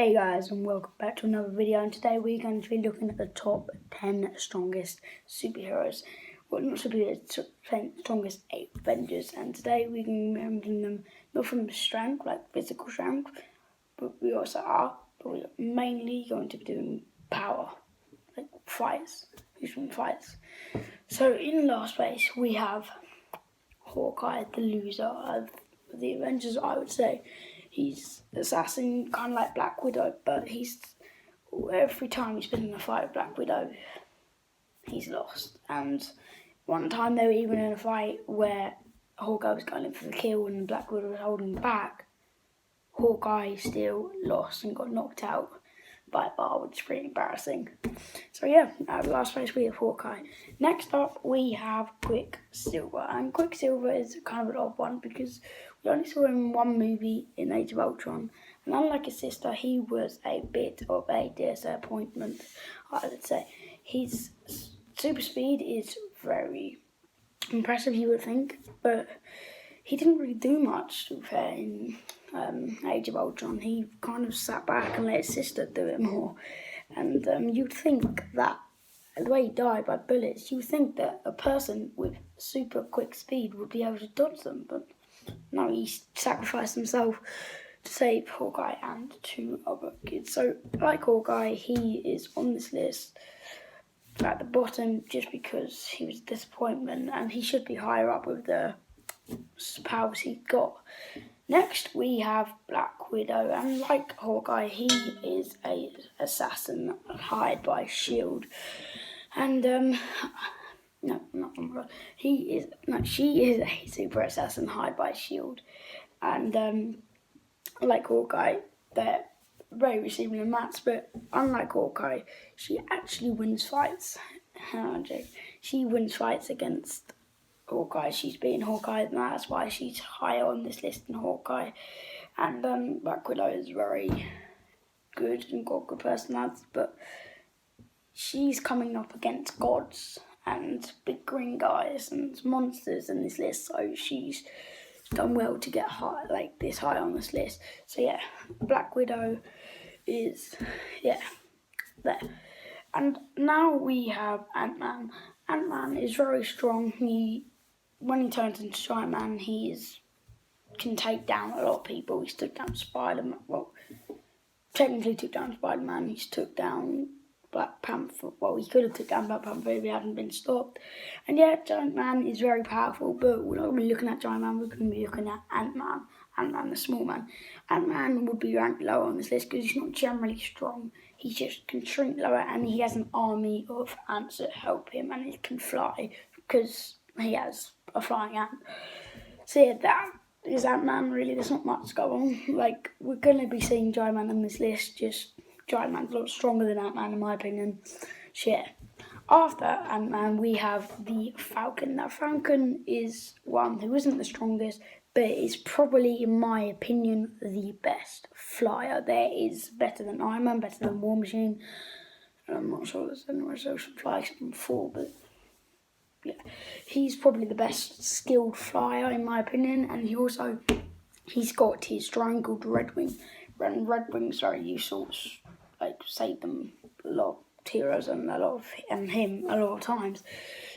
Hey guys, and welcome back to another video, and today we're going to be looking at the top 10 strongest superheroes. Well, not superheroes, 10 strongest avengers, and today we're going to be ranking them not from strength, like physical strength, but we're mainly going to be doing power, like fights, who's from fights. So in last place we have Hawkeye, the loser of the Avengers, I would say. He's assassin, kind of like Black Widow, but every time he's been in a fight with Black Widow, he's lost. And one time they were even in a fight where Hawkeye was going in for the kill and Black Widow was holding back. Hawkeye still lost and got knocked out by a bar, which is pretty embarrassing. So yeah, last place we have Hawkeye. Next up we have Quicksilver, and Quicksilver is kind of an odd one because we only saw him in one movie in Age of Ultron, and unlike his sister, he was a bit of a disappointment, I would say. His super speed is very impressive, you would think, but he didn't really do much, to be fair, in Age of Ultron. He kind of sat back and let his sister do it more. And you'd think that, the way he died by bullets, you'd think that a person with super quick speed would be able to dodge them, but no, he sacrificed himself to save Hawkeye and two other kids. So, like Hawkeye, he is on this list at the bottom just because he was a disappointment, and he should be higher up with the powers he got. Next we have Black Widow, and like Hawkeye, he is a assassin hired by S.H.I.E.L.D. And she is a super assassin hired by S.H.I.E.L.D. And like Hawkeye, they're very similar match, but unlike Hawkeye, she actually wins fights. She wins fights against Hawkeye. She's beaten Hawkeye, and that's why she's higher on this list than Hawkeye. And Black Widow is very good and got good personality, but she's coming up against gods and big green guys and monsters in this list, so she's done well to get high, like this high on this list. So yeah, Black Widow is there. And now we have Ant-Man. Ant-Man is very strong. When he turns into Giant Man, can take down a lot of people. He's took down Spider-Man. Well, technically took down Spider-Man. He's took down Black Panther. Well, he could have took down Black Panther if he hadn't been stopped. And yeah, Giant Man is very powerful, but we're not going to be looking at Giant Man. We're going to be looking at Ant-Man. Ant-Man, the small man. Ant-Man would be ranked lower on this list because he's not generally strong. He just can shrink lower, and he has an army of ants that help him, and he can fly because he has a flying ant. So yeah, that is Ant-Man, really. There's not much to go on. Like, we're going to be seeing Giant Man on this list, just Giant Man's a lot stronger than Ant-Man, in my opinion. So yeah. After Ant-Man, we have the Falcon. Now, Falcon is one who isn't the strongest, but is probably, in my opinion, the best flyer. There is better than Iron Man, better than War Machine. I'm not sure there's anyone else who flies before, but yeah, he's probably the best skilled flyer, in my opinion. And he's got his drone called Red Wing. Red Wing's very useful, like save them a lot of heroes and him a lot of times.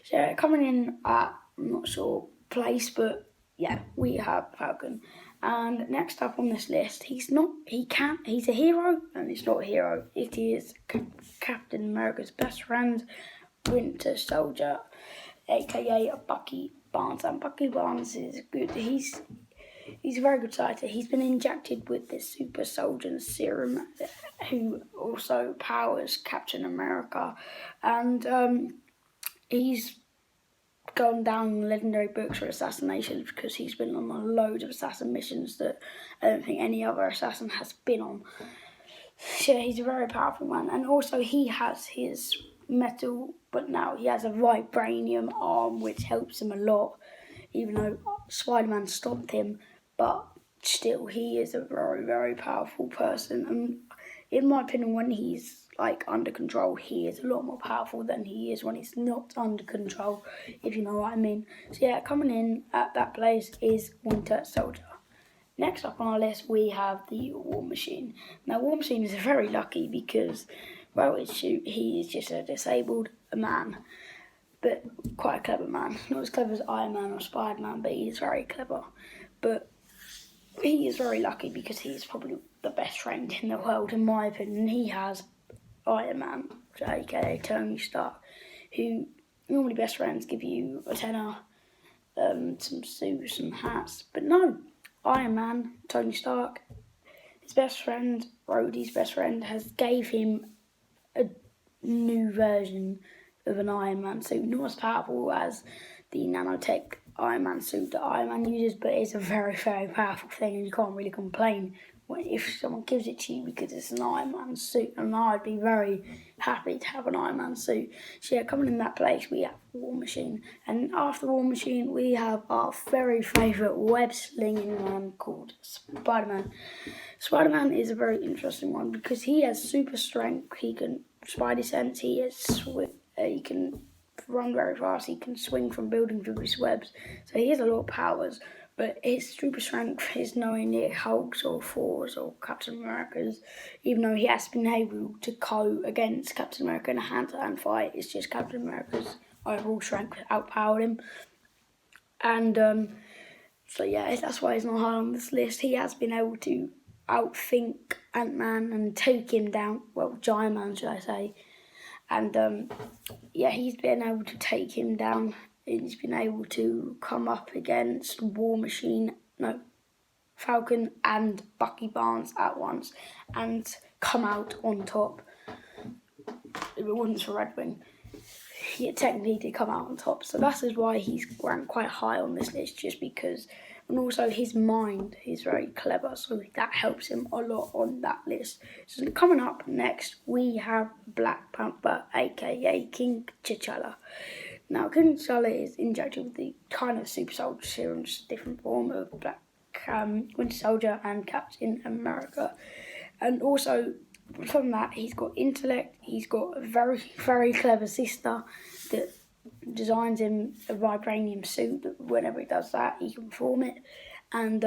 So coming in at, I'm not sure place, but yeah, we have Falcon. And next up on this list, he's a hero, and he's not a hero. It is Captain America's best friend, Winter Soldier, aka Bucky Barnes. And Bucky Barnes is good. He's a very good fighter. He's been injected with this super soldier serum, who also powers Captain America, and he's gone down in the legendary books for assassinations because he's been on a load of assassin missions that I don't think any other assassin has been on. So he's a very powerful man, and also he has his metal, but now he has a vibranium arm which helps him a lot, even though Spider-Man stopped him. But still, he is a very, very powerful person, and in my opinion, when he's like under control, he is a lot more powerful than he is when he's not under control, if you know what I mean. So yeah, coming in at that place is Winter Soldier. Next up on our list, we have the War Machine. Now, War Machine is very lucky because, well, he is just a disabled man, but quite a clever man. Not as clever as Iron Man or Spider-Man, but he is very clever. But he is very lucky because he's probably the best friend in the world, in my opinion. He has Iron Man, aka Tony Stark, who normally best friends give you a tenner, some suits, some hats, but no, Iron Man, Tony Stark, his best friend, Rhodey's best friend, has gave him a new version of an Iron Man suit, not as powerful as the nanotech Iron Man suit that Iron Man uses, but it's a very, very powerful thing, and you can't really complain if someone gives it to you because it's an Iron Man suit, and I'd be very happy to have an Iron Man suit. So yeah, coming in that place, we have War Machine, and after War Machine, we have our very favourite web-slinging man called Spider-Man. Spider-Man is a very interesting one because he has super strength, he can spidey sense, he can run very fast, he can swing from buildings with his webs, so he has a lot of powers. But his super strength is nowhere near Hulk's or Thor's or Captain America's, even though he has been able to go against Captain America in a hand-to-hand fight. It's just Captain America's overall strength outpowered him. And so yeah, that's why he's not high on this list. He has been able to outthink Ant-Man and take him down, well, Giant Man should I say. And yeah, he's been able to take him down. He's been able to come up against Falcon and Bucky Barnes at once and come out on top. If it wasn't for Red Wing, he technically did come out on top. So that's why he's ranked quite high on this list, just because, and also his mind is very clever, so that helps him a lot on that list. So coming up next, we have Black Panther, aka King T'Challa. Now, King T'Challa is injected with the kind of super soldier serum, just a different form of Black Winter Soldier and Captain America. And also, from that, he's got intellect, he's got a very, very clever sister that designs him a vibranium suit that whenever he does that, he can perform it. And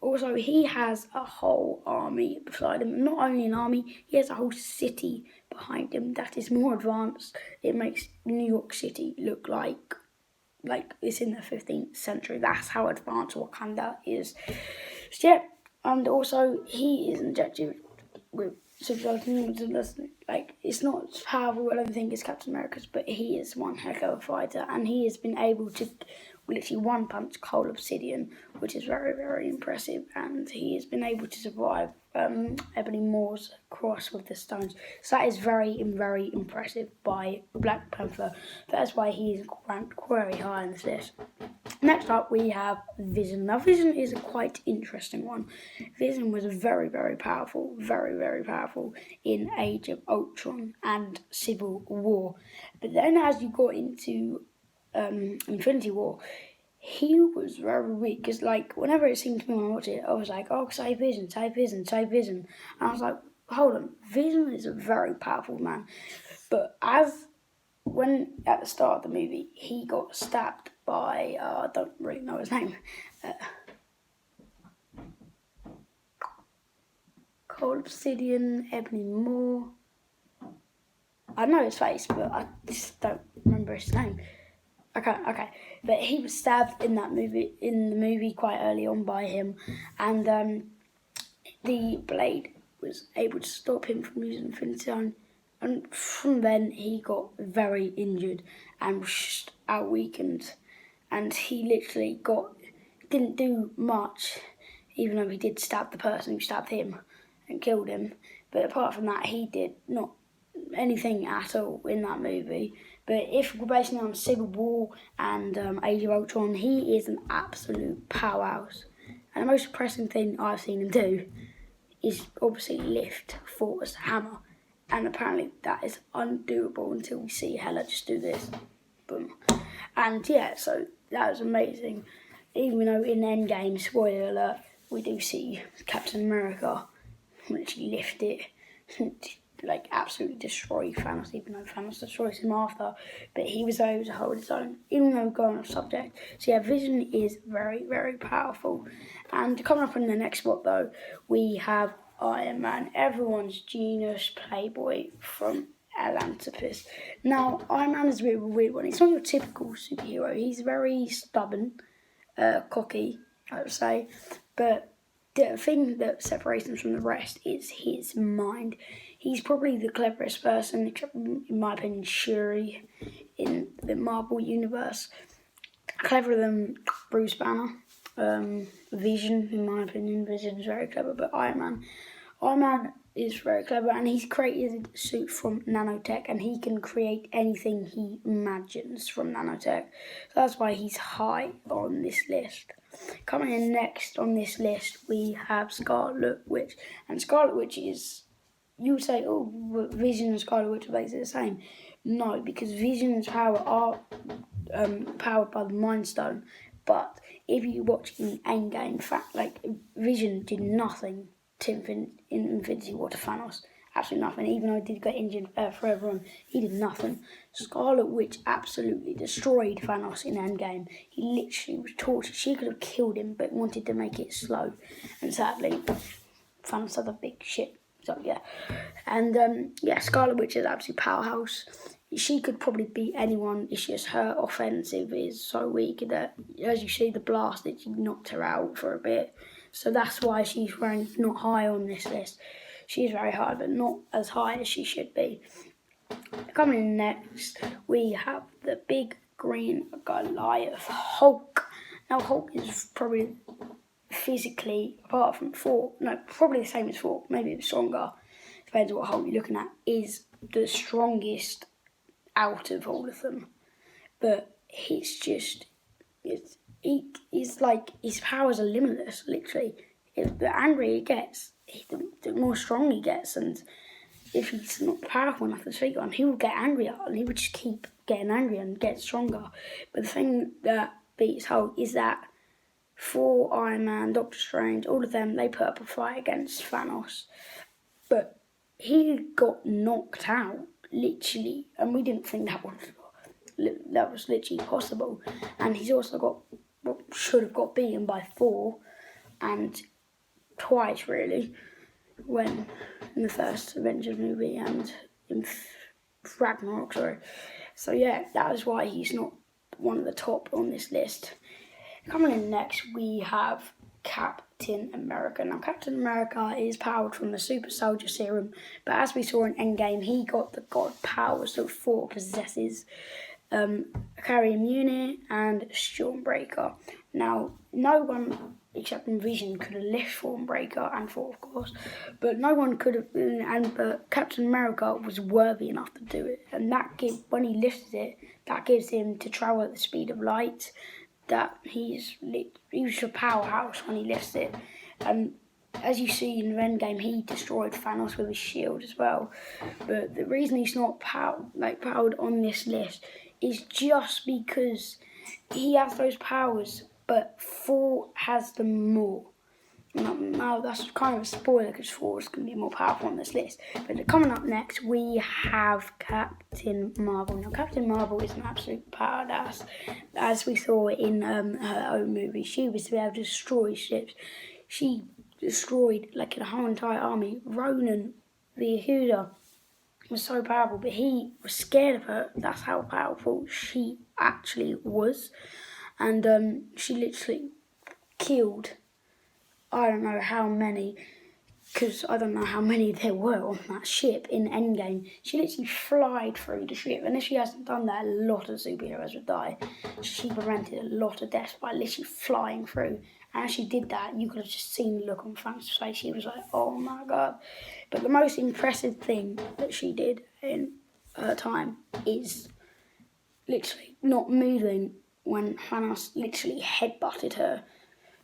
also, he has a whole army beside him. Not only an army, he has a whole city behind him that is more advanced. It makes New York City look like it's in the 15th century. That's how advanced Wakanda is. So, yeah, and also, he is injected with it's not as powerful, I don't think, as Captain America's, but he is one heck of a fighter, and he has been able to literally one punch Coal Obsidian, which is very, very impressive, and he has been able to survive Ebony Moore's cross with the stones. So that is very, very impressive by Black Panther. That's why he is ranked very high on this list. Next up, we have Vision. Now, Vision is a quite interesting one. Vision was very, very powerful in Age of Ultron and Civil War. But then as you got into Infinity War, he was very weak. Because, whenever it seemed to me when I watched it, I was like, oh, save Vision, save Vision, save Vision. And I was like, hold on, Vision is a very powerful man. But when at the start of the movie, he got stabbed by, I don't really know his name, Coal Obsidian, Ebony Moore. I know his face, but I just don't remember his name. Okay. But he was stabbed in the movie quite early on by him, and the blade was able to stop him from using Infinity Stone. And from then, he got very injured and was out-weakened. And he literally didn't do much, even though he did stab the person who stabbed him and killed him. But apart from that, he did not anything at all in that movie. But if we're basing it on Civil War and Age of Ultron, he is an absolute powerhouse. And the most impressive thing I've seen him do is obviously lift Thor's hammer. And apparently that is undoable until we see Hela just do this. Boom. And yeah, so that was amazing. Even though in Endgame, spoiler alert, we do see Captain America literally lift it. like absolutely destroyed Thanos, even though Thanos destroys him after. But he was able to hold his own, even though going off subject. So yeah, Vision is very, very powerful. And coming up in the next spot though, we have Iron Man, everyone's genius playboy from Atlantis. Now, Iron Man is a bit of a weird one. He's not your typical superhero. He's very stubborn, cocky, I would say. But the thing that separates him from the rest is his mind. He's probably the cleverest person, except in my opinion, Shuri in the Marvel universe. Cleverer than Bruce Banner. Vision, in my opinion, Vision is very clever, but Iron Man is very clever, and he's created a suit from nanotech, and he can create anything he imagines from nanotech. So that's why he's high on this list. Coming in next on this list, we have Scarlet Witch, and Scarlet Witch is, you would say, oh, Vision and Scarlet Witch are basically the same. No, because Vision's power are powered by the Mind Stone, but if you watch in Endgame, in fact, like Vision did nothing in Infinity War to Thanos. Absolutely nothing. Even though he did get injured for everyone, he did nothing. Scarlet Witch absolutely destroyed Thanos in Endgame. He literally was tortured. She could have killed him, but wanted to make it slow. And sadly, Thanos had a big shit. So yeah. And Scarlet Witch is absolutely powerhouse. She could probably beat anyone. It's just her offensive is so weak that, as you see the blast, it knocked her out for a bit. So that's why she's ranked not high on this list. She's very high, but not as high as she should be. Coming in next, we have the big green Goliath, Hulk. Now, Hulk is probably physically, apart from Thor, probably the same as Thor, maybe it's stronger, depends on what Hulk you're looking at, is the strongest out of all of them. But it's like his powers are limitless, literally. The angrier he gets, the more strong he gets, and if he's not powerful enough to speak on, he will get angrier, and he would just keep getting angrier and get stronger. But the thing that beats Hulk is that Thor, Iron Man, Doctor Strange, all of them, they put up a fight against Thanos. But he got knocked out, literally, and we didn't think that was literally possible. And he's also should have got beaten by Thor, and twice really, when in the first Avengers movie and in Ragnarok, sorry. So yeah, that is why he's not one of the top on this list. Coming in next, we have Captain America. Now, Captain America is powered from the Super Soldier Serum, but as we saw in Endgame, he got the God powers that Thor possesses. Carry Immunity and Stormbreaker. Now, no one except Vision could have lifted Stormbreaker and Thor, of course, but no one could have. But Captain America was worthy enough to do it, and when he lifted it, that gives him to travel at the speed of light. That he's a powerhouse when he lifts it, and as you see in the Endgame, he destroyed Thanos with his shield as well. But the reason he's not powered on this list is just because he has those powers, but Thor has them more. Now that's kind of a spoiler because Thor is going to be more powerful on this list. But coming up next, we have Captain Marvel. Now, Captain Marvel is an absolute badass. As we saw in her own movie, she was to be able to destroy ships. She destroyed like a whole entire army. Ronan, the Yehuda, was so powerful, but he was scared of her. That's how powerful she actually was. And she literally killed, I don't know how many, because I don't know how many there were on that ship in Endgame. She literally flied through the ship, and if she hasn't done that, a lot of superheroes would die. She prevented a lot of deaths by literally flying through. And as she did that, you could have just seen the look on Frank's face. She was like, oh my god. But the most impressive thing that she did in her time is literally not moving when Thanos literally headbutted her.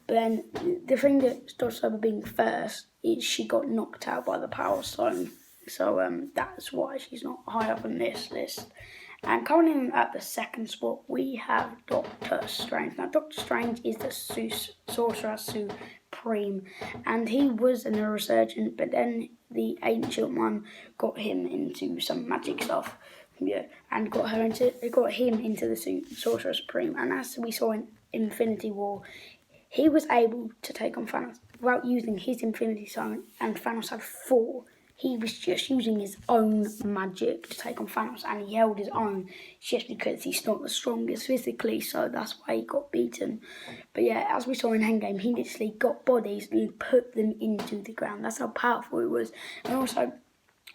But then the thing that stops her being first is she got knocked out by the Power Stone. So that's why she's not high up on this list. And coming in at the second spot, we have Doctor Strange. Now, Doctor Strange is the Sorcerer Supreme, and he was a neurosurgeon, but then the Ancient One got him into some magic stuff. Yeah, and got him into the Sorcerer Supreme. And as we saw in Infinity War, he was able to take on Thanos without using his Infinity Stone, and Thanos had 4. He was just using his own magic to take on Thanos, and he held his own just because he's not the strongest physically, so that's why he got beaten. But yeah, as we saw in Endgame, he literally got bodies and put them into the ground. That's how powerful it was. And also,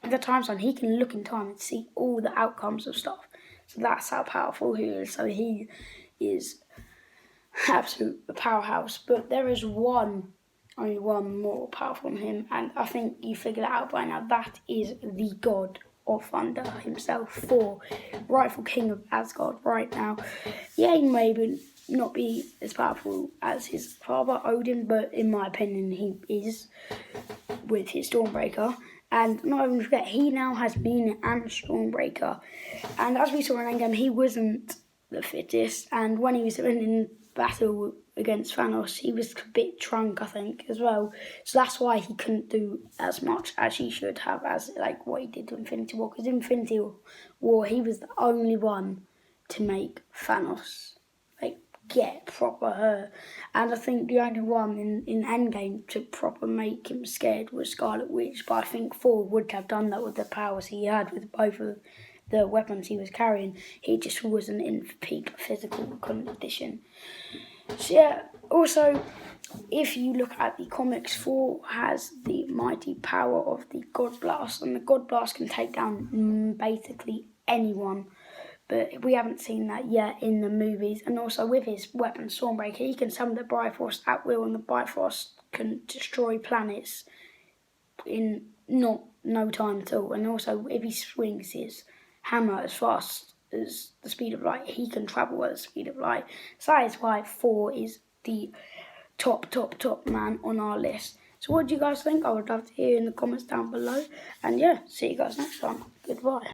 at the time zone, he can look in time and see all the outcomes of stuff. So that's how powerful he is. So he is absolute powerhouse. But there is only one more powerful than him, and I think you figured it out by now. That is the God of Thunder himself, Thor, rightful king of Asgard right now. Yeah, he may not be as powerful as his father Odin, but in my opinion, he is with his Stormbreaker. And not even forget, he now has Mjolnir and Stormbreaker. And as we saw in Endgame, he wasn't the fittest. And when he was in battle against Thanos, he was a bit drunk, I think, as well. So that's why he couldn't do as much as he should have, as like what he did to Infinity War. Because in Infinity War, he was the only one to make Thanos get proper hurt. And I think the only one in Endgame to proper make him scared was Scarlet Witch. But I think Thor would have done that with the powers he had with both of the weapons he was carrying. He just wasn't in peak physical condition. So yeah, also, if you look at the comics, Thor has the mighty power of the God Blast, and the God Blast can take down basically anyone. But we haven't seen that yet in the movies. And also with his weapon, Stormbreaker, he can summon the Bifrost at will, and the Bifrost can destroy planets in no time at all. And also, if he swings his hammer as fast as the speed of light, he can travel at the speed of light. So that is why Thor is the top man on our list. So what do you guys think? I would love to hear in the comments down below. And yeah, see you guys next time. Goodbye.